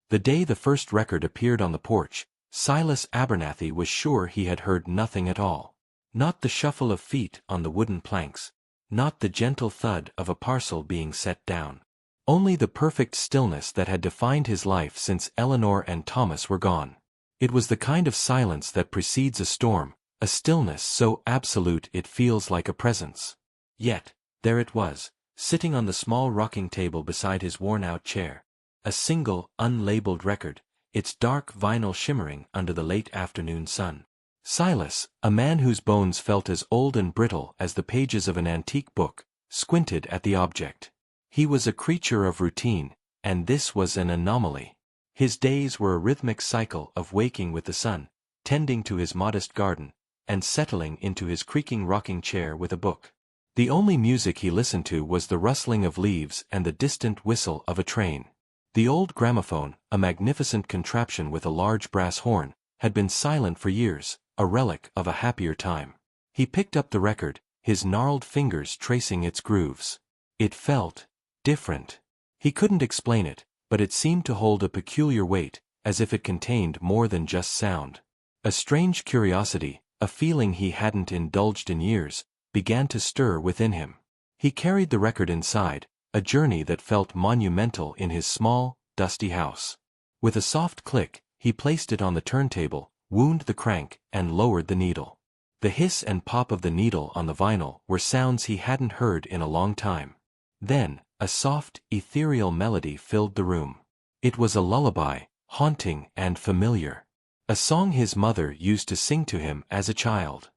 The day the first record appeared on the porch, Silas Abernathy was sure he had heard nothing at all. Not the shuffle of feet on the wooden planks, not the gentle thud of a parcel being set down. Only the perfect stillness that had defined his life since Eleanor and Thomas were gone. It was the kind of silence that precedes a storm, a stillness so absolute it feels like a presence. Yet, there it was, sitting on the small rocking table beside his worn-out chair. A single, unlabeled record, its dark vinyl shimmering under the late afternoon sun. Silas, a man whose bones felt as old and brittle as the pages of an antique book, squinted at the object. He was a creature of routine, and this was an anomaly. His days were a rhythmic cycle of waking with the sun, tending to his modest garden, and settling into his creaking rocking chair with a book. The only music he listened to was the rustling of leaves and the distant whistle of a train. The old gramophone, a magnificent contraption with a large brass horn, had been silent for years, a relic of a happier time. He picked up the record, his gnarled fingers tracing its grooves. It felt different. He couldn't explain it, but it seemed to hold a peculiar weight, as if it contained more than just sound. A strange curiosity, a feeling he hadn't indulged in years, began to stir within him. He carried the record inside, a journey that felt monumental in his small, dusty house. With a soft click, he placed it on the turntable, wound the crank, and lowered the needle. The hiss and pop of the needle on the vinyl were sounds he hadn't heard in a long time. Then, a soft, ethereal melody filled the room. It was a lullaby, haunting and familiar. A song his mother used to sing to him as a child.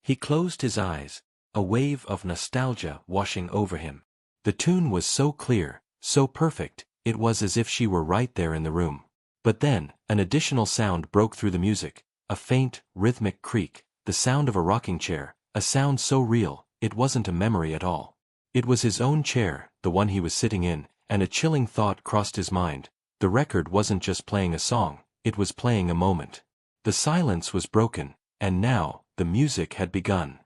He closed his eyes, a wave of nostalgia washing over him. The tune was so clear, so perfect, it was as if she were right there in the room. But then, an additional sound broke through the music, a faint, rhythmic creak, the sound of a rocking chair, a sound so real, it wasn't a memory at all. It was his own chair, the one he was sitting in, and a chilling thought crossed his mind. The record wasn't just playing a song, it was playing a moment. The silence was broken, and now, the music had begun.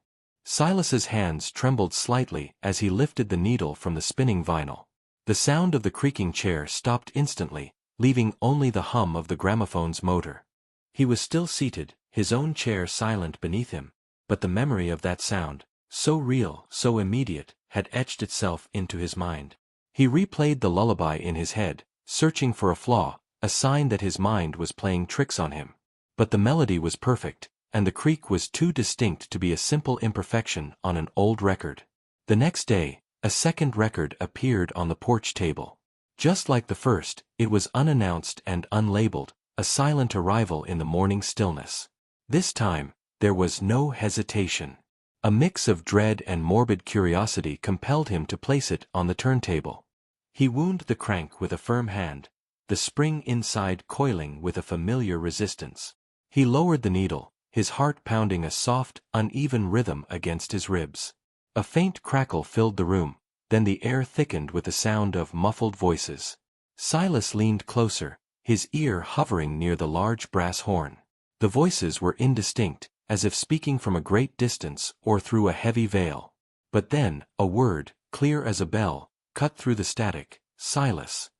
Silas's hands trembled slightly as he lifted the needle from the spinning vinyl. The sound of the creaking chair stopped instantly, leaving only the hum of the gramophone's motor. He was still seated, his own chair silent beneath him, but the memory of that sound, so real, so immediate, had etched itself into his mind. He replayed the lullaby in his head, searching for a flaw, a sign that his mind was playing tricks on him. But the melody was perfect, and the creak was too distinct to be a simple imperfection on an old record. The next day, a second record appeared on the porch table. Just like the first, it was unannounced and unlabeled, a silent arrival in the morning stillness. This time, there was no hesitation. A mix of dread and morbid curiosity compelled him to place it on the turntable. He wound the crank with a firm hand, the spring inside coiling with a familiar resistance. He lowered the needle, his heart pounding a soft, uneven rhythm against his ribs. A faint crackle filled the room, then the air thickened with the sound of muffled voices. Silas leaned closer, his ear hovering near the large brass horn. The voices were indistinct, as if speaking from a great distance or through a heavy veil. But then, a word, clear as a bell, cut through the static: Silas.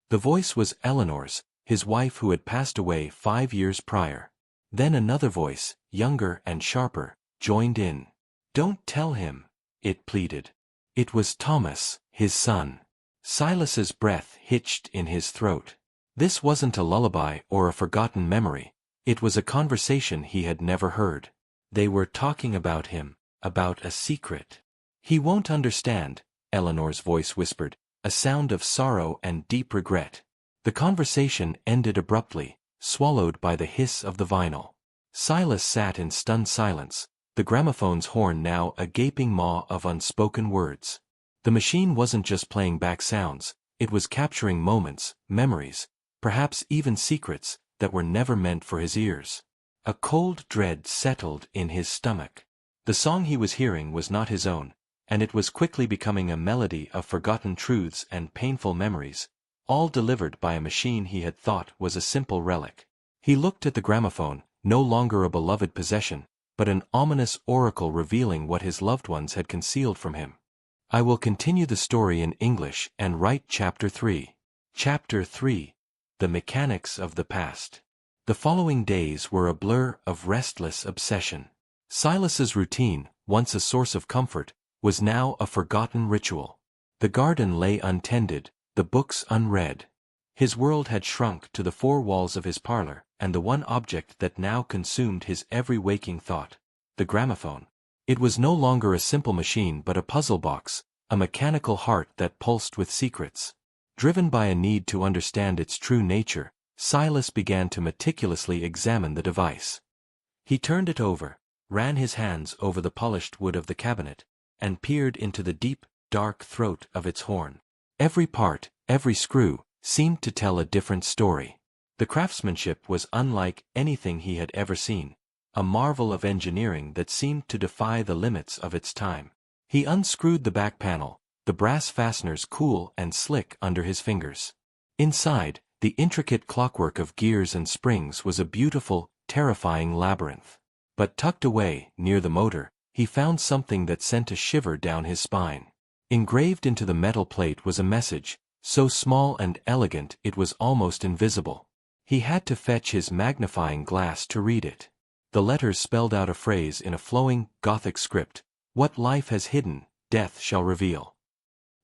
The voice was Eleanor's, his wife who had passed away 5 years prior. Then another voice, younger and sharper, joined in. "Don't tell him," it pleaded. It was Thomas, his son. Silas's breath hitched in his throat. This wasn't a lullaby or a forgotten memory. It was a conversation he had never heard. They were talking about him, about a secret. "He won't understand," Eleanor's voice whispered, a sound of sorrow and deep regret. The conversation ended abruptly, swallowed by the hiss of the vinyl. Silas sat in stunned silence, the gramophone's horn now a gaping maw of unspoken words. The machine wasn't just playing back sounds, it was capturing moments, memories, perhaps even secrets, that were never meant for his ears. A cold dread settled in his stomach. The song he was hearing was not his own, and it was quickly becoming a melody of forgotten truths and painful memories, all delivered by a machine he had thought was a simple relic. He looked at the gramophone, no longer a beloved possession, but an ominous oracle revealing what his loved ones had concealed from him. I will continue the story in English and write Chapter 3. Chapter 3. the mechanics of the past. The following days were a blur of restless obsession. Silas's routine, once a source of comfort, was now a forgotten ritual. The garden lay untended, the books unread. His world had shrunk to the four walls of his parlor, and the one object that now consumed his every waking thought, the gramophone. It was no longer a simple machine but a puzzle box, a mechanical heart that pulsed with secrets. Driven by a need to understand its true nature, Silas began to meticulously examine the device. He turned it over, ran his hands over the polished wood of the cabinet, and peered into the deep, dark throat of its horn. Every part, every screw, seemed to tell a different story. The craftsmanship was unlike anything he had ever seen, a marvel of engineering that seemed to defy the limits of its time. He unscrewed the back panel, the brass fasteners cool and slick under his fingers. Inside, the intricate clockwork of gears and springs was a beautiful, terrifying labyrinth. But tucked away, near the motor, he found something that sent a shiver down his spine. Engraved into the metal plate was a message, so small and elegant it was almost invisible. He had to fetch his magnifying glass to read it. The letters spelled out a phrase in a flowing, Gothic script: "What life has hidden, death shall reveal."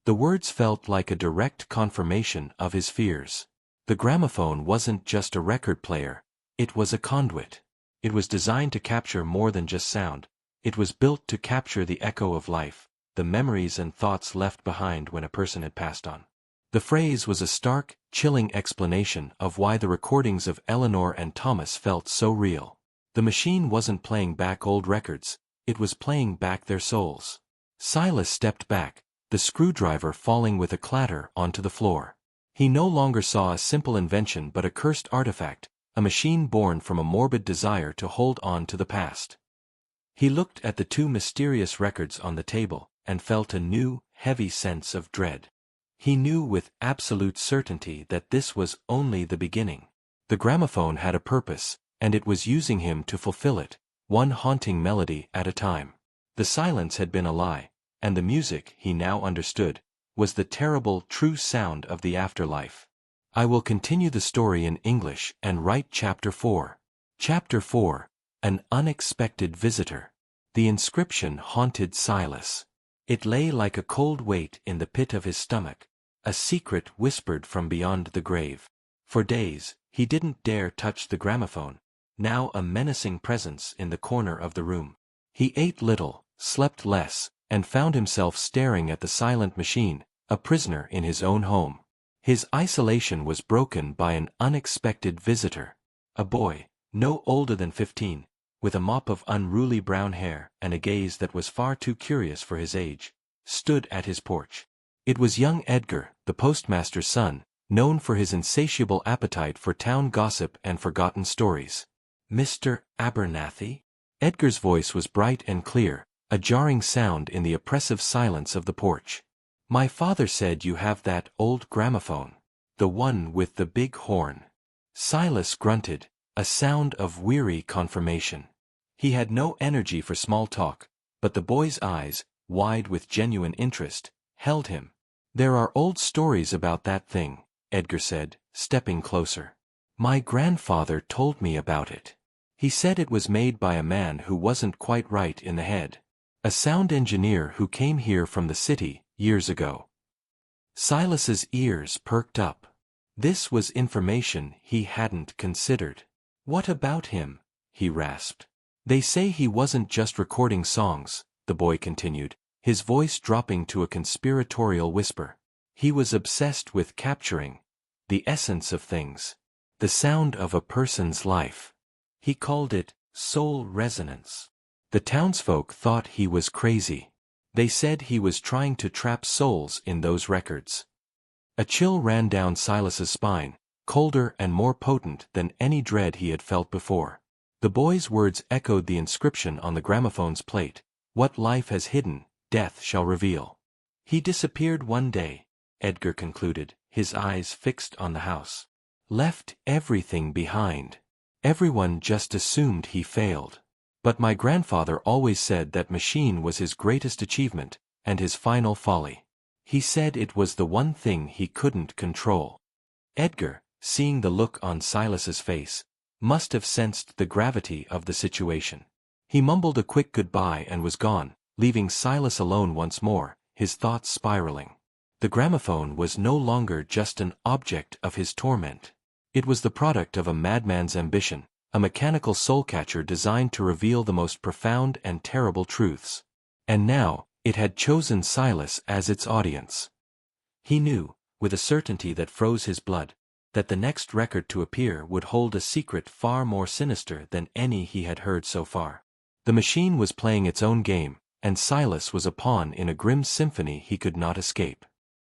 The words felt like a direct confirmation of his fears. The gramophone wasn't just a record player, it was a conduit. It was designed to capture more than just sound. It was built to capture the echo of life, the memories and thoughts left behind when a person had passed on. The phrase was a stark, chilling explanation of why the recordings of Eleanor and Thomas felt so real. The machine wasn't playing back old records, it was playing back their souls. Silas stepped back, the screwdriver falling with a clatter onto the floor. He no longer saw a simple invention but a cursed artifact, a machine born from a morbid desire to hold on to the past. He looked at the two mysterious records on the table, and felt a new, heavy sense of dread. He knew with absolute certainty that this was only the beginning. The gramophone had a purpose, and it was using him to fulfill it, one haunting melody at a time. The silence had been a lie, and the music, he now understood, was the terrible, true sound of the afterlife. I will continue the story in English and write Chapter 4. Chapter 4. An Unexpected Visitor. The inscription haunted Silas. It lay like a cold weight in the pit of his stomach, a secret whispered from beyond the grave. For days, he didn't dare touch the gramophone, now a menacing presence in the corner of the room. He ate little, slept less, and found himself staring at the silent machine, a prisoner in his own home. His isolation was broken by an unexpected visitor. A boy, no older than 15, with a mop of unruly brown hair and a gaze that was far too curious for his age, stood at his porch. It was young Edgar, the postmaster's son, known for his insatiable appetite for town gossip and forgotten stories. "Mr. Abernathy?" Edgar's voice was bright and clear, a jarring sound in the oppressive silence of the porch. "My father said you have that old gramophone. The one with the big horn." Silas grunted, a sound of weary confirmation. He had no energy for small talk, but the boy's eyes, wide with genuine interest, held him. "There are old stories about that thing," Edgar said, stepping closer. "My grandfather told me about it. He said it was made by a man who wasn't quite right in the head. A sound engineer who came here from the city, years ago." Silas's ears perked up. This was information he hadn't considered. "What about him?" he rasped. "They say he wasn't just recording songs," the boy continued, his voice dropping to a conspiratorial whisper. "He was obsessed with capturing the essence of things, the sound of a person's life. He called it soul resonance. The townsfolk thought he was crazy. They said he was trying to trap souls in those records." A chill ran down Silas's spine, colder and more potent than any dread he had felt before. The boy's words echoed the inscription on the gramophone's plate: "What life has hidden, death shall reveal." "He disappeared one day," Edgar concluded, his eyes fixed on the house. "Left everything behind. Everyone just assumed he failed. But my grandfather always said that machine was his greatest achievement, and his final folly. He said it was the one thing he couldn't control." Edgar, seeing the look on Silas's face, must have sensed the gravity of the situation. He mumbled a quick goodbye and was gone, leaving Silas alone once more, his thoughts spiraling. The gramophone was no longer just an object of his torment. It was the product of a madman's ambition, a mechanical soul-catcher designed to reveal the most profound and terrible truths. And now, it had chosen Silas as its audience. He knew, with a certainty that froze his blood, that the next record to appear would hold a secret far more sinister than any he had heard so far. The machine was playing its own game, and Silas was a pawn in a grim symphony he could not escape.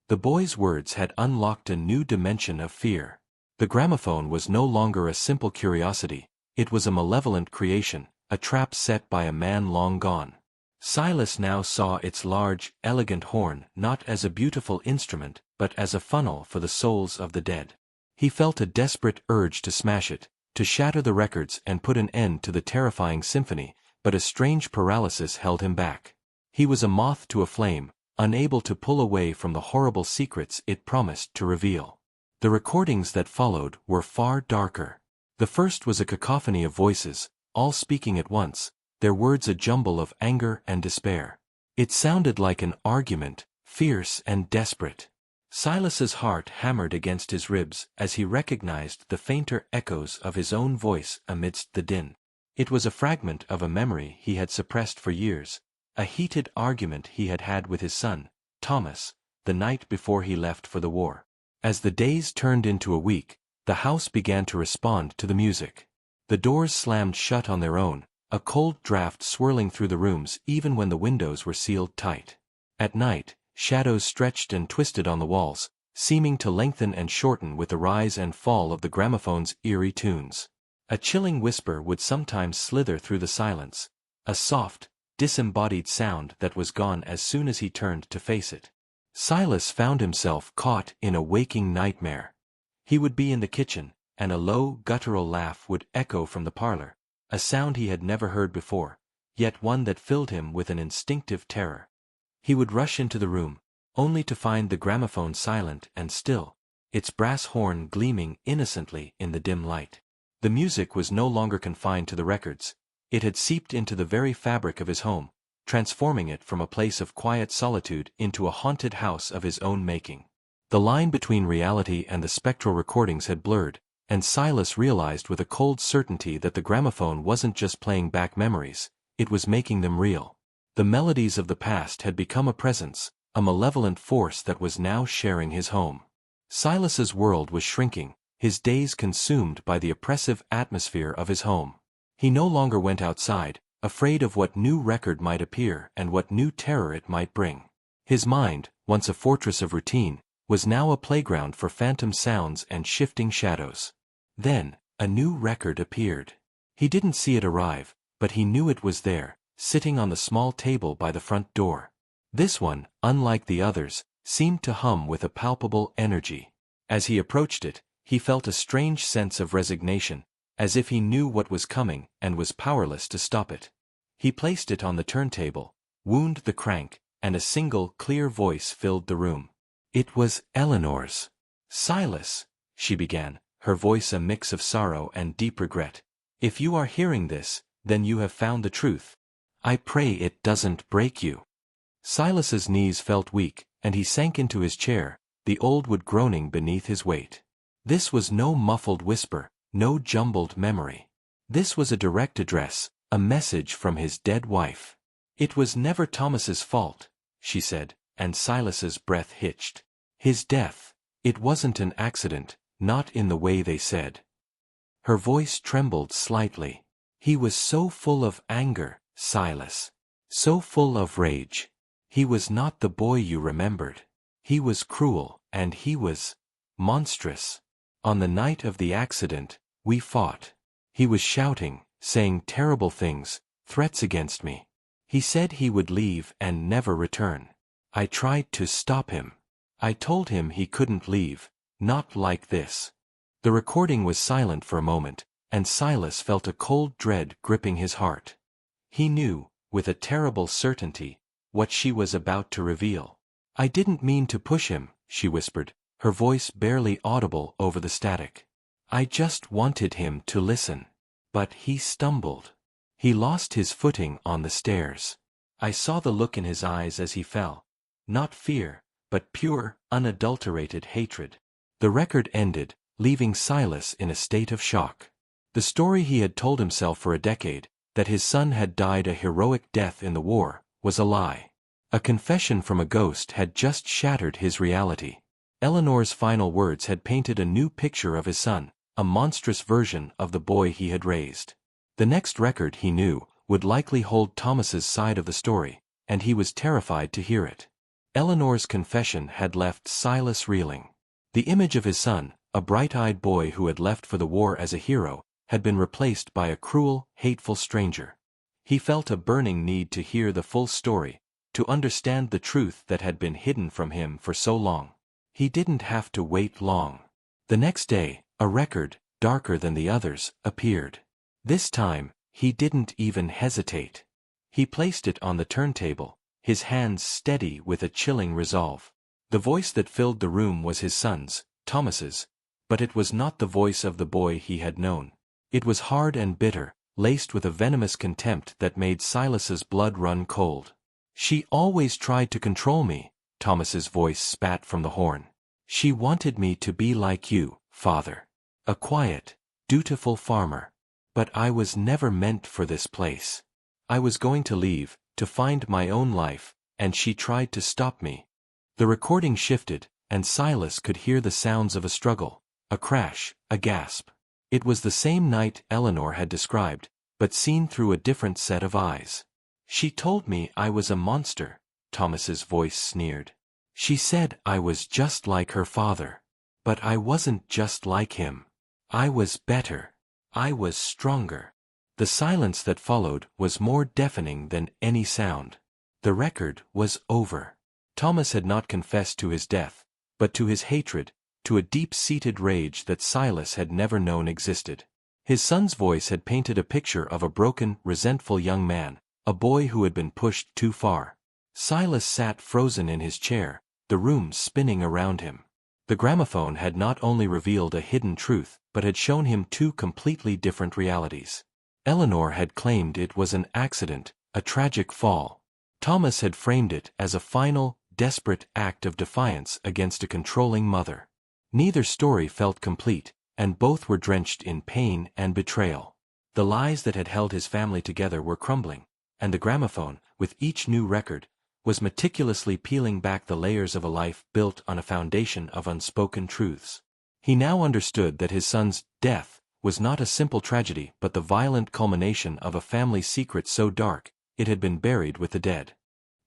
The boy's words had unlocked a new dimension of fear. The gramophone was no longer a simple curiosity, it was a malevolent creation, a trap set by a man long gone. Silas now saw its large, elegant horn not as a beautiful instrument, but as a funnel for the souls of the dead. He felt a desperate urge to smash it, to shatter the records and put an end to the terrifying symphony, but a strange paralysis held him back. He was a moth to a flame, unable to pull away from the horrible secrets it promised to reveal. The recordings that followed were far darker. The first was a cacophony of voices, all speaking at once, their words a jumble of anger and despair. It sounded like an argument, fierce and desperate. Silas's heart hammered against his ribs as he recognized the fainter echoes of his own voice amidst the din. It was a fragment of a memory he had suppressed for years, a heated argument he had had with his son, Thomas, the night before he left for the war. As the days turned into a week, the house began to respond to the music. The doors slammed shut on their own, a cold draft swirling through the rooms even when the windows were sealed tight. At night, shadows stretched and twisted on the walls, seeming to lengthen and shorten with the rise and fall of the gramophone's eerie tunes. A chilling whisper would sometimes slither through the silence, a soft, disembodied sound that was gone as soon as he turned to face it. Silas found himself caught in a waking nightmare. He would be in the kitchen, and a low, guttural laugh would echo from the parlor, a sound he had never heard before, yet one that filled him with an instinctive terror. He would rush into the room, only to find the gramophone silent and still, its brass horn gleaming innocently in the dim light. The music was no longer confined to the records. It had seeped into the very fabric of his home, transforming it from a place of quiet solitude into a haunted house of his own making. The line between reality and the spectral recordings had blurred, and Silas realized with a cold certainty that the gramophone wasn't just playing back memories, it was making them real. The melodies of the past had become a presence, a malevolent force that was now sharing his home. Silas's world was shrinking, his days consumed by the oppressive atmosphere of his home. He no longer went outside, afraid of what new record might appear and what new terror it might bring. His mind, once a fortress of routine, was now a playground for phantom sounds and shifting shadows. Then, a new record appeared. He didn't see it arrive, but he knew it was there, sitting on the small table by the front door. This one, unlike the others, seemed to hum with a palpable energy. As he approached it, he felt a strange sense of resignation, as if he knew what was coming and was powerless to stop it. He placed it on the turntable, wound the crank, and a single, clear voice filled the room. It was Eleanor's. "Silas," she began, her voice a mix of sorrow and deep regret. "If you are hearing this, then you have found the truth. I pray it doesn't break you." Silas's knees felt weak, and he sank into his chair, the old wood groaning beneath his weight. This was no muffled whisper, no jumbled memory. This was a direct address, a message from his dead wife. "It was never Thomas's fault," she said, and Silas's breath hitched. "His death, it wasn't an accident, not in the way they said." Her voice trembled slightly. "He was so full of anger, Silas. So full of rage. He was not the boy you remembered. He was cruel, and he was monstrous. On the night of the accident, we fought. He was shouting, saying terrible things, threats against me. He said he would leave and never return. I tried to stop him. I told him he couldn't leave, not like this." The recording was silent for a moment, and Silas felt a cold dread gripping his heart. He knew, with a terrible certainty, what she was about to reveal. "I didn't mean to push him," she whispered, her voice barely audible over the static. "I just wanted him to listen. But he stumbled. He lost his footing on the stairs. I saw the look in his eyes as he fell. Not fear, but pure, unadulterated hatred." The record ended, leaving Silas in a state of shock. The story he had told himself for a decade, that his son had died a heroic death in the war, was a lie. A confession from a ghost had just shattered his reality. Eleanor's final words had painted a new picture of his son, a monstrous version of the boy he had raised. The next record, he knew, would likely hold Thomas's side of the story, and he was terrified to hear it. Eleanor's confession had left Silas reeling. The image of his son, a bright-eyed boy who had left for the war as a hero, had been replaced by a cruel, hateful stranger. He felt a burning need to hear the full story, to understand the truth that had been hidden from him for so long. He didn't have to wait long. The next day, a record, darker than the others, appeared. This time, he didn't even hesitate. He placed it on the turntable, his hands steady with a chilling resolve. The voice that filled the room was his son's, Thomas's, but it was not the voice of the boy he had known. It was hard and bitter, laced with a venomous contempt that made Silas's blood run cold. "She always tried to control me," Thomas's voice spat from the horn. "She wanted me to be like you, father. A quiet, dutiful farmer. But I was never meant for this place. I was going to leave, to find my own life, and she tried to stop me." The recording shifted, and Silas could hear the sounds of a struggle, a crash, a gasp. It was the same night Eleanor had described, but seen through a different set of eyes. "She told me I was a monster," Thomas's voice sneered. "She said I was just like her father. But I wasn't just like him. I was better. I was stronger." The silence that followed was more deafening than any sound. The record was over. Thomas had not confessed to his death, but to his hatred, to a deep-seated rage that Silas had never known existed. His son's voice had painted a picture of a broken, resentful young man, a boy who had been pushed too far. Silas sat frozen in his chair, the room spinning around him. The gramophone had not only revealed a hidden truth, but had shown him two completely different realities. Eleanor had claimed it was an accident, a tragic fall. Thomas had framed it as a final, desperate act of defiance against a controlling mother. Neither story felt complete, and both were drenched in pain and betrayal. The lies that had held his family together were crumbling, and the gramophone, with each new record, was meticulously peeling back the layers of a life built on a foundation of unspoken truths. He now understood that his son's death was not a simple tragedy but the violent culmination of a family secret so dark it had been buried with the dead.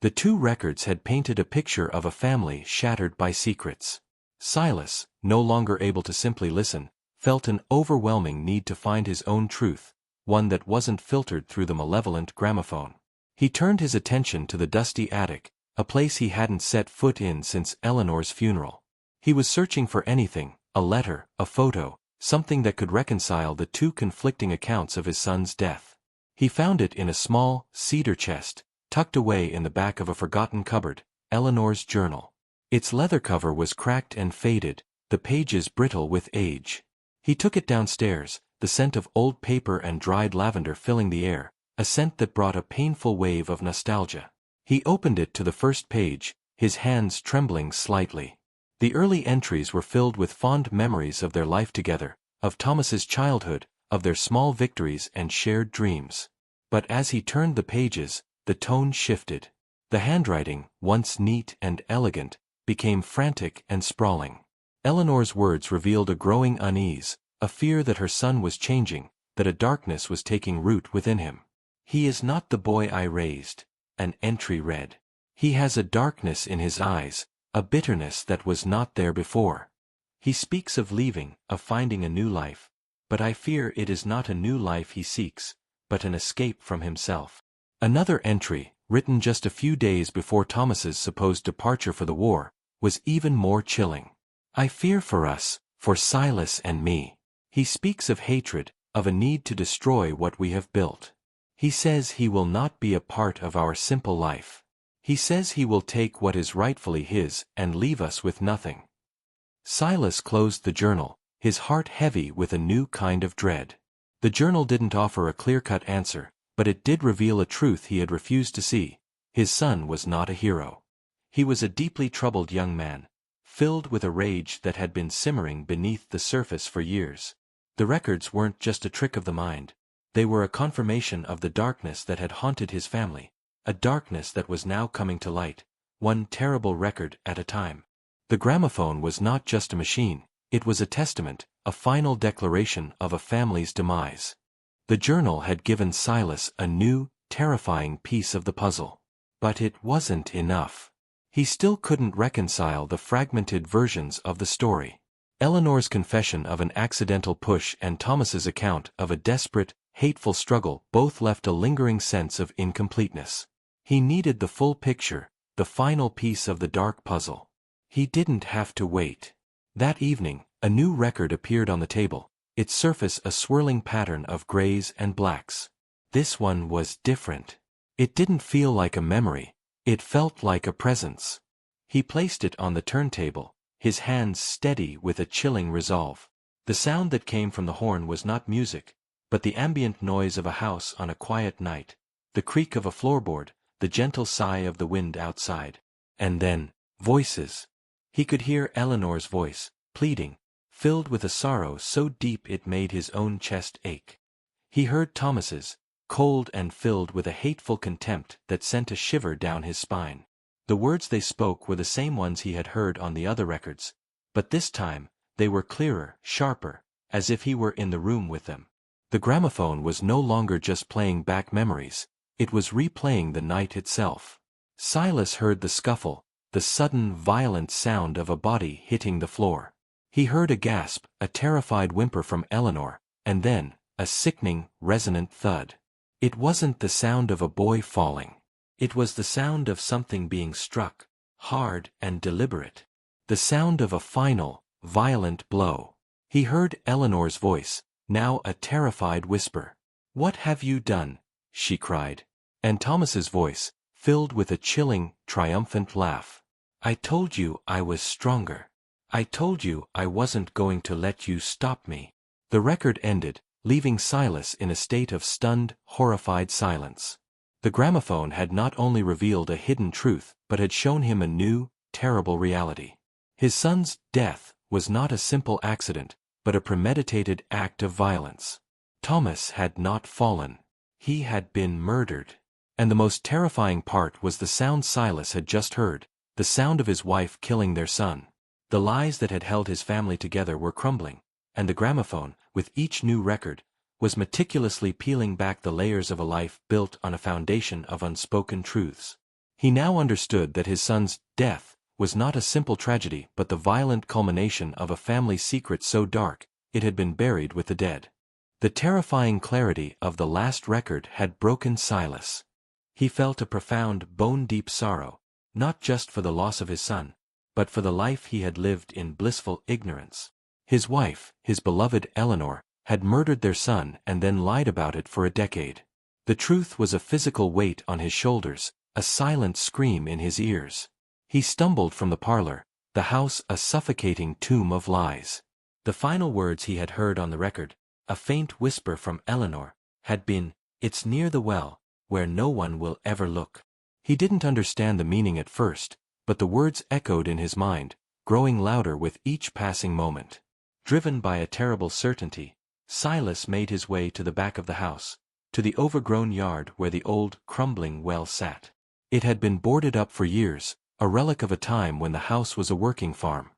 The two records had painted a picture of a family shattered by secrets. Silas, no longer able to simply listen, felt an overwhelming need to find his own truth, one that wasn't filtered through the malevolent gramophone. He turned his attention to the dusty attic, a place he hadn't set foot in since Eleanor's funeral. He was searching for anything, a letter, a photo, something that could reconcile the two conflicting accounts of his son's death. He found it in a small, cedar chest, tucked away in the back of a forgotten cupboard, Eleanor's journal. Its leather cover was cracked and faded, the pages brittle with age. He took it downstairs, the scent of old paper and dried lavender filling the air, a scent that brought a painful wave of nostalgia. He opened it to the first page, his hands trembling slightly. The early entries were filled with fond memories of their life together, of Thomas's childhood, of their small victories and shared dreams. But as he turned the pages, the tone shifted. The handwriting, once neat and elegant, became frantic and sprawling. Eleanor's words revealed a growing unease, a fear that her son was changing, that a darkness was taking root within him. "He is not the boy I raised," an entry read. "He has a darkness in his eyes, a bitterness that was not there before. He speaks of leaving, of finding a new life, but I fear it is not a new life he seeks, but an escape from himself." Another entry, written just a few days before Thomas's supposed departure for the war, was even more chilling. "I fear for us, for Silas and me. He speaks of hatred, of a need to destroy what we have built. He says he will not be a part of our simple life. He says he will take what is rightfully his and leave us with nothing. Silas closed the journal, his heart heavy with a new kind of dread. The journal didn't offer a clear-cut answer, but it did reveal a truth he had refused to see. His son was not a hero. He was a deeply troubled young man, filled with a rage that had been simmering beneath the surface for years. The records weren't just a trick of the mind. They were a confirmation of the darkness that had haunted his family, a darkness that was now coming to light, one terrible record at a time. The gramophone was not just a machine, it was a testament, a final declaration of a family's demise. The journal had given Silas a new, terrifying piece of the puzzle. But it wasn't enough. He still couldn't reconcile the fragmented versions of the story. Eleanor's confession of an accidental push and Thomas's account of a desperate, hateful struggle both left a lingering sense of incompleteness. He needed the full picture, the final piece of the dark puzzle. He didn't have to wait. That evening, a new record appeared on the table, its surface a swirling pattern of grays and blacks. This one was different. It didn't feel like a memory, it felt like a presence. He placed it on the turntable, his hands steady with a chilling resolve. The sound that came from the horn was not music, but the ambient noise of a house on a quiet night, the creak of a floorboard, the gentle sigh of the wind outside. And then, voices. He could hear Eleanor's voice, pleading, filled with a sorrow so deep it made his own chest ache. He heard Thomas's, cold and filled with a hateful contempt that sent a shiver down his spine. The words they spoke were the same ones he had heard on the other records, but this time, they were clearer, sharper, as if he were in the room with them. The gramophone was no longer just playing back memories, it was replaying the night itself. Silas heard the scuffle, the sudden violent sound of a body hitting the floor. He heard a gasp, a terrified whimper from Eleanor, and then, a sickening, resonant thud. It wasn't the sound of a boy falling. It was the sound of something being struck, hard and deliberate. The sound of a final, violent blow. He heard Eleanor's voice, now a terrified whisper. "What have you done?" she cried. And Thomas's voice, filled with a chilling, triumphant laugh. "I told you I was stronger. I told you I wasn't going to let you stop me." The record ended, leaving Silas in a state of stunned, horrified silence. The gramophone had not only revealed a hidden truth but had shown him a new, terrible reality. His son's death was not a simple accident, but a premeditated act of violence. Thomas had not fallen. He had been murdered. And the most terrifying part was the sound Silas had just heard, the sound of his wife killing their son. The lies that had held his family together were crumbling, and the gramophone, with each new record, was meticulously peeling back the layers of a life built on a foundation of unspoken truths. He now understood that his son's death was not a simple tragedy but the violent culmination of a family secret so dark it had been buried with the dead. The terrifying clarity of the last record had broken Silas. He felt a profound, bone-deep sorrow, not just for the loss of his son, but for the life he had lived in blissful ignorance. His wife, his beloved Eleanor, had murdered their son and then lied about it for a decade. The truth was a physical weight on his shoulders, a silent scream in his ears. He stumbled from the parlor, the house a suffocating tomb of lies. The final words he had heard on the record, a faint whisper from Eleanor, had been, "It's near the well, where no one will ever look." He didn't understand the meaning at first, but the words echoed in his mind, growing louder with each passing moment. Driven by a terrible certainty, Silas made his way to the back of the house, to the overgrown yard where the old, crumbling well sat. It had been boarded up for years, a relic of a time when the house was a working farm.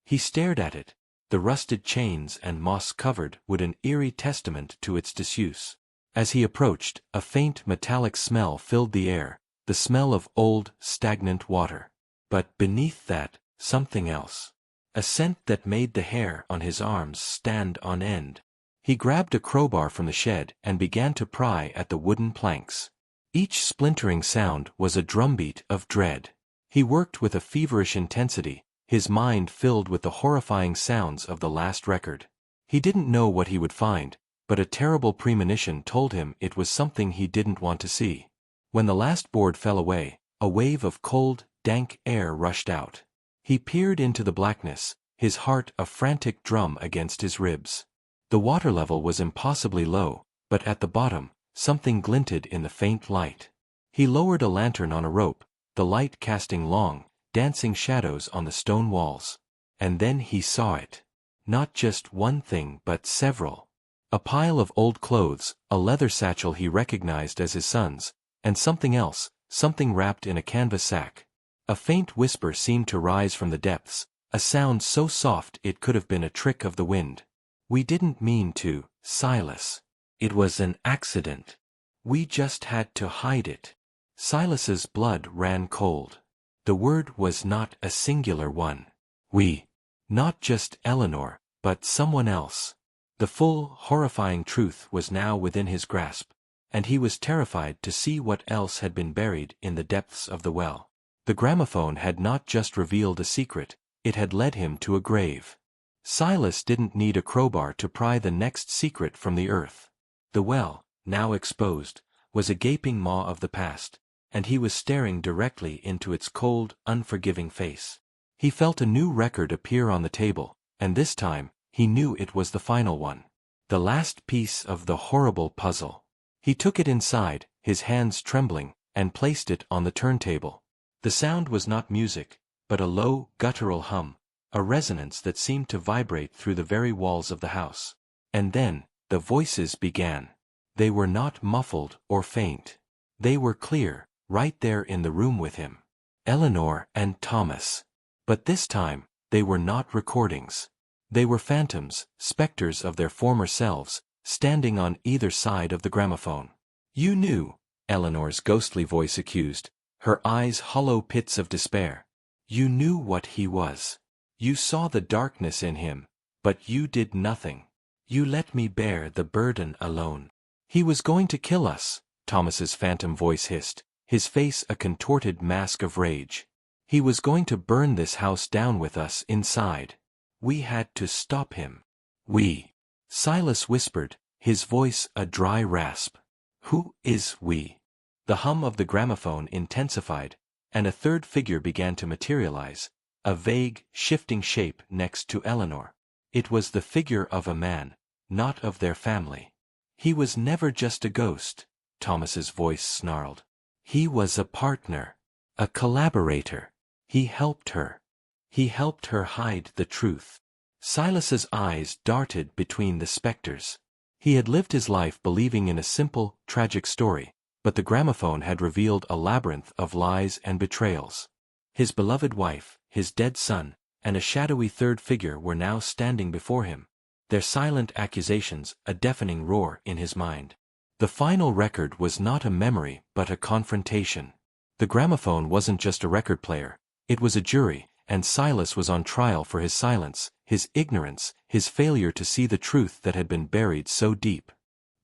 He stared at it, the rusted chains and moss-covered wood an eerie testament to its disuse. As he approached, a faint metallic smell filled the air, the smell of old, stagnant water. But beneath that, something else. A scent that made the hair on his arms stand on end. He grabbed a crowbar from the shed and began to pry at the wooden planks. Each splintering sound was a drumbeat of dread. He worked with a feverish intensity, his mind filled with the horrifying sounds of the last record. He didn't know what he would find, but a terrible premonition told him it was something he didn't want to see. When the last board fell away, a wave of cold, dank air rushed out. He peered into the blackness, his heart a frantic drum against his ribs. The water level was impossibly low, but at the bottom, something glinted in the faint light. He lowered a lantern on a rope, the light casting long, dancing shadows on the stone walls. And then he saw it. Not just one thing but several. A pile of old clothes, a leather satchel he recognized as his son's, and something else, something wrapped in a canvas sack. A faint whisper seemed to rise from the depths, a sound so soft it could have been a trick of the wind. "We didn't mean to, Silas. It was an accident. We just had to hide it." Silas's blood ran cold. The word was not a singular one. We. Not just Eleanor, but someone else. The full, horrifying truth was now within his grasp, and he was terrified to see what else had been buried in the depths of the well. The gramophone had not just revealed a secret, it had led him to a grave. Silas didn't need a crowbar to pry the next secret from the earth. The well, now exposed, was a gaping maw of the past, and he was staring directly into its cold, unforgiving face. He felt a new record appear on the table, and this time, he knew it was the final one. The last piece of the horrible puzzle. He took it inside, his hands trembling, and placed it on the turntable. The sound was not music, but a low, guttural hum, a resonance that seemed to vibrate through the very walls of the house. And then, the voices began. They were not muffled or faint. They were clear, right there in the room with him. Eleanor and Thomas. But this time, they were not recordings. They were phantoms, specters of their former selves, standing on either side of the gramophone. "You knew," Eleanor's ghostly voice accused, her eyes hollow pits of despair. "You knew what he was. You saw the darkness in him, but you did nothing. You let me bear the burden alone." "He was going to kill us," Thomas's phantom voice hissed, his face a contorted mask of rage. "He was going to burn this house down with us inside. We had to stop him." "We," Silas whispered, his voice a dry rasp. "Who is we?" The hum of the gramophone intensified, and a third figure began to materialize, a vague, shifting shape next to Eleanor. It was the figure of a man, not of their family. "He was never just a ghost," Thomas's voice snarled. "He was a partner, a collaborator. He helped her. He helped her hide the truth." Silas's eyes darted between the specters. He had lived his life believing in a simple, tragic story, but the gramophone had revealed a labyrinth of lies and betrayals. His beloved wife, his dead son, and a shadowy third figure were now standing before him, their silent accusations a deafening roar in his mind. The final record was not a memory but a confrontation. The gramophone wasn't just a record player, it was a jury, and Silas was on trial for his silence, his ignorance, his failure to see the truth that had been buried so deep.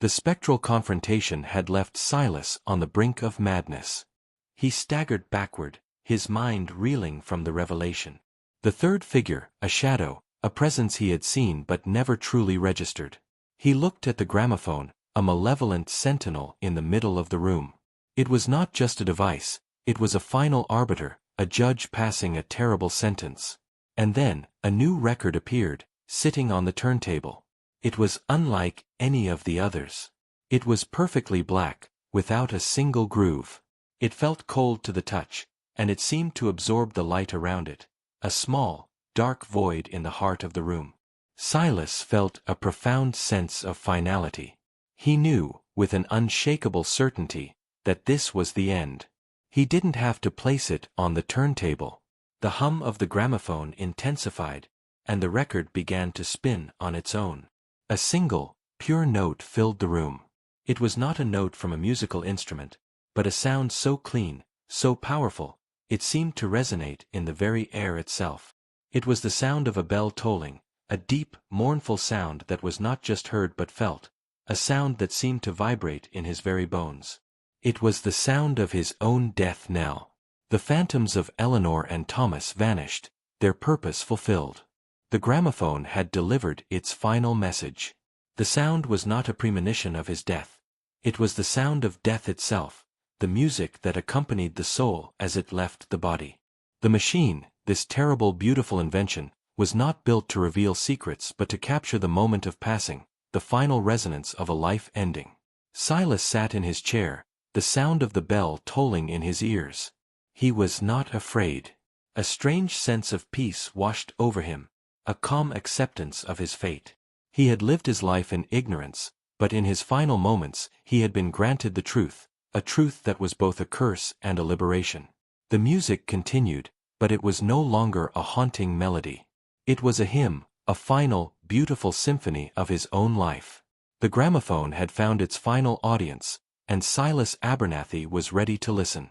The spectral confrontation had left Silas on the brink of madness. He staggered backward, his mind reeling from the revelation. The third figure, a shadow, a presence he had seen but never truly registered. He looked at the gramophone, a malevolent sentinel in the middle of the room. It was not just a device, it was a final arbiter, a judge passing a terrible sentence. And then, a new record appeared, sitting on the turntable. It was unlike any of the others. It was perfectly black, without a single groove. It felt cold to the touch, and it seemed to absorb the light around it, a small, dark void in the heart of the room. Silas felt a profound sense of finality. He knew, with an unshakable certainty, that this was the end. He didn't have to place it on the turntable. The hum of the gramophone intensified, and the record began to spin on its own. A single, pure note filled the room. It was not a note from a musical instrument, but a sound so clean, so powerful, it seemed to resonate in the very air itself. It was the sound of a bell tolling, a deep, mournful sound that was not just heard but felt, a sound that seemed to vibrate in his very bones. It was the sound of his own death knell. The phantoms of Eleanor and Thomas vanished, their purpose fulfilled. The gramophone had delivered its final message. The sound was not a premonition of his death. It was the sound of death itself, the music that accompanied the soul as it left the body. The machine, this terrible beautiful invention, was not built to reveal secrets but to capture the moment of passing, the final resonance of a life ending. Silas sat in his chair, the sound of the bell tolling in his ears. He was not afraid. A strange sense of peace washed over him, a calm acceptance of his fate. He had lived his life in ignorance, but in his final moments he had been granted the truth, a truth that was both a curse and a liberation. The music continued, but it was no longer a haunting melody. It was a hymn, a final, beautiful symphony of his own life. The gramophone had found its final audience, and Silas Abernathy was ready to listen.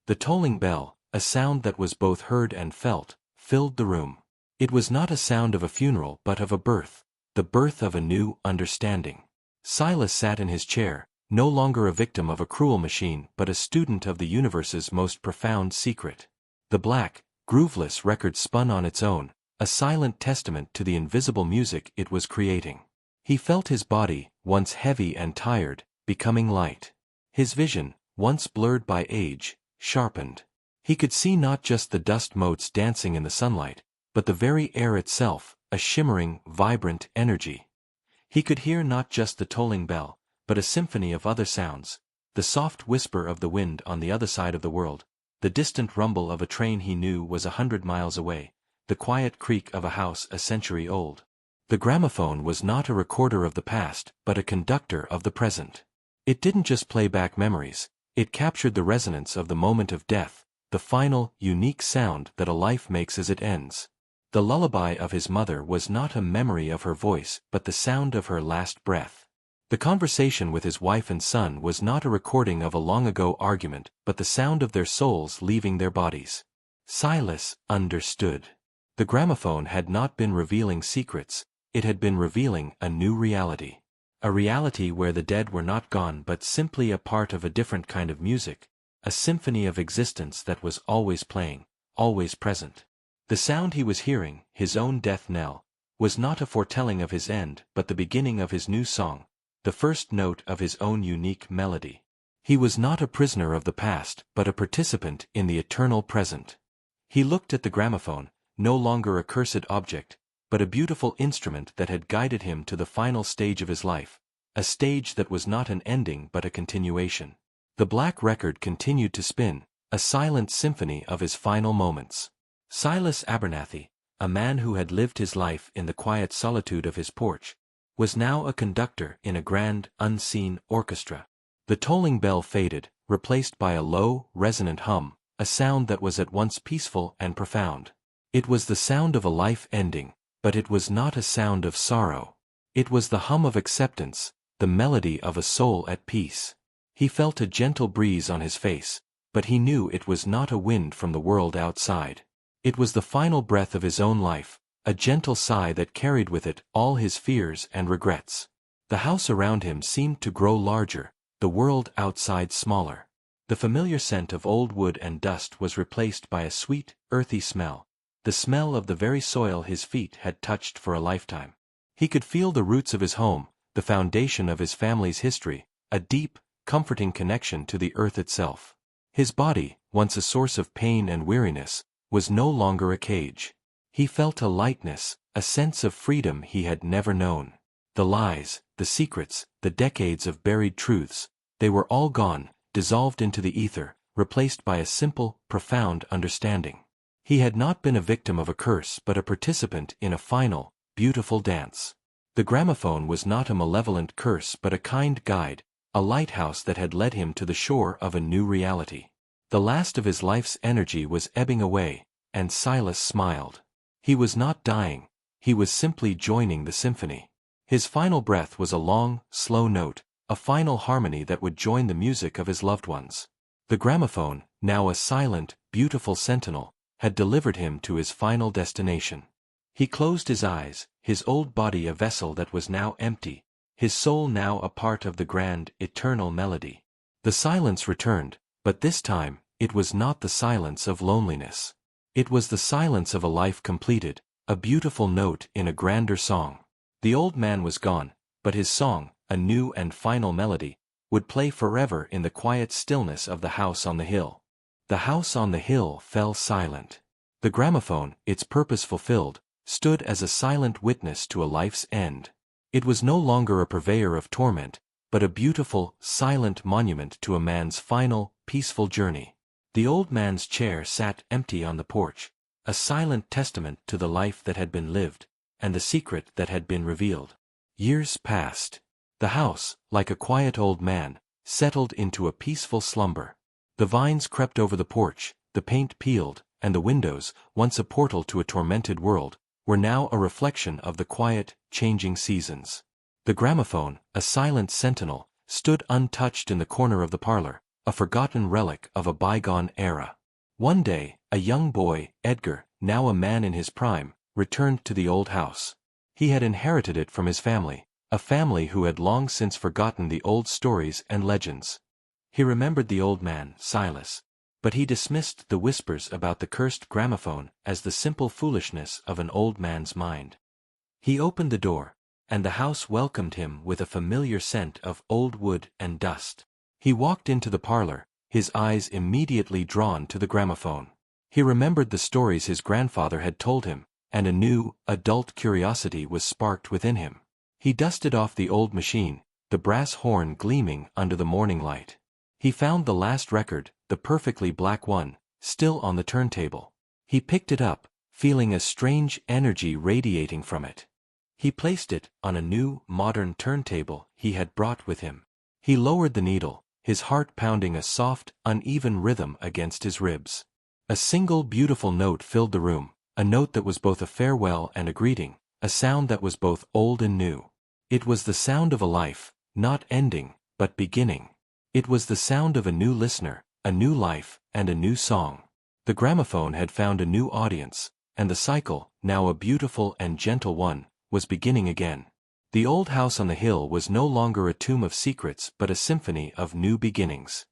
The tolling bell, a sound that was both heard and felt, filled the room. It was not a sound of a funeral but of a birth, the birth of a new understanding. Silas sat in his chair, no longer a victim of a cruel machine but a student of the universe's most profound secret. The black, grooveless record spun on its own, a silent testament to the invisible music it was creating. He felt his body, once heavy and tired, becoming light. His vision, once blurred by age, sharpened. He could see not just the dust motes dancing in the sunlight, but the very air itself, a shimmering, vibrant energy. He could hear not just the tolling bell, but a symphony of other sounds, the soft whisper of the wind on the other side of the world, the distant rumble of a train he knew was 100 miles away, the quiet creak of a house a century old. The gramophone was not a recorder of the past but a conductor of the present. It didn't just play back memories, it captured the resonance of the moment of death, the final, unique sound that a life makes as it ends. The lullaby of his mother was not a memory of her voice but the sound of her last breath. The conversation with his wife and son was not a recording of a long-ago argument but the sound of their souls leaving their bodies. Silas understood. The gramophone had not been revealing secrets, it had been revealing a new reality. A reality where the dead were not gone but simply a part of a different kind of music, a symphony of existence that was always playing, always present. The sound he was hearing, his own death knell, was not a foretelling of his end but the beginning of his new song, the first note of his own unique melody. He was not a prisoner of the past but a participant in the eternal present. He looked at the gramophone, no longer a cursed object, but a beautiful instrument that had guided him to the final stage of his life, a stage that was not an ending but a continuation. The black record continued to spin, a silent symphony of his final moments. Silas Abernathy, a man who had lived his life in the quiet solitude of his porch, was now a conductor in a grand, unseen orchestra. The tolling bell faded, replaced by a low, resonant hum, a sound that was at once peaceful and profound. It was the sound of a life ending, but it was not a sound of sorrow. It was the hum of acceptance, the melody of a soul at peace. He felt a gentle breeze on his face, but he knew it was not a wind from the world outside. It was the final breath of his own life, a gentle sigh that carried with it all his fears and regrets. The house around him seemed to grow larger, the world outside smaller. The familiar scent of old wood and dust was replaced by a sweet, earthy smell, the smell of the very soil his feet had touched for a lifetime. He could feel the roots of his home, the foundation of his family's history, a deep, comforting connection to the earth itself. His body, once a source of pain and weariness, was no longer a cage. He felt a lightness, a sense of freedom he had never known. The lies, the secrets, the decades of buried truths, they were all gone, dissolved into the ether, replaced by a simple, profound understanding. He had not been a victim of a curse but a participant in a final, beautiful dance. The gramophone was not a malevolent curse but a kind guide, a lighthouse that had led him to the shore of a new reality. The last of his life's energy was ebbing away, and Silas smiled. He was not dying, he was simply joining the symphony. His final breath was a long, slow note, a final harmony that would join the music of his loved ones. The gramophone, now a silent, beautiful sentinel, had delivered him to his final destination. He closed his eyes, his old body a vessel that was now empty, his soul now a part of the grand, eternal melody. The silence returned, but this time, it was not the silence of loneliness. It was the silence of a life completed, a beautiful note in a grander song. The old man was gone, but his song, a new and final melody, would play forever in the quiet stillness of the house on the hill. The house on the hill fell silent. The gramophone, its purpose fulfilled, stood as a silent witness to a life's end. It was no longer a purveyor of torment, but a beautiful, silent monument to a man's final, peaceful journey. The old man's chair sat empty on the porch, a silent testament to the life that had been lived, and the secret that had been revealed. Years passed. The house, like a quiet old man, settled into a peaceful slumber. The vines crept over the porch, the paint peeled, and the windows, once a portal to a tormented world, were now a reflection of the quiet, changing seasons. The gramophone, a silent sentinel, stood untouched in the corner of the parlor, a forgotten relic of a bygone era. One day, a young boy, Edgar, now a man in his prime, returned to the old house. He had inherited it from his family, a family who had long since forgotten the old stories and legends. He remembered the old man, Silas, but he dismissed the whispers about the cursed gramophone as the simple foolishness of an old man's mind. He opened the door, and the house welcomed him with a familiar scent of old wood and dust. He walked into the parlor, his eyes immediately drawn to the gramophone. He remembered the stories his grandfather had told him, and a new, adult curiosity was sparked within him. He dusted off the old machine, the brass horn gleaming under the morning light. He found the last record, the perfectly black one, still on the turntable. He picked it up, feeling a strange energy radiating from it. He placed it on a new, modern turntable he had brought with him. He lowered the needle, his heart pounding a soft, uneven rhythm against his ribs. A single beautiful note filled the room, a note that was both a farewell and a greeting, a sound that was both old and new. It was the sound of a life, not ending, but beginning. It was the sound of a new listener, a new life, and a new song. The gramophone had found a new audience, and the cycle, now a beautiful and gentle one, was beginning again. The old house on the hill was no longer a tomb of secrets but a symphony of new beginnings.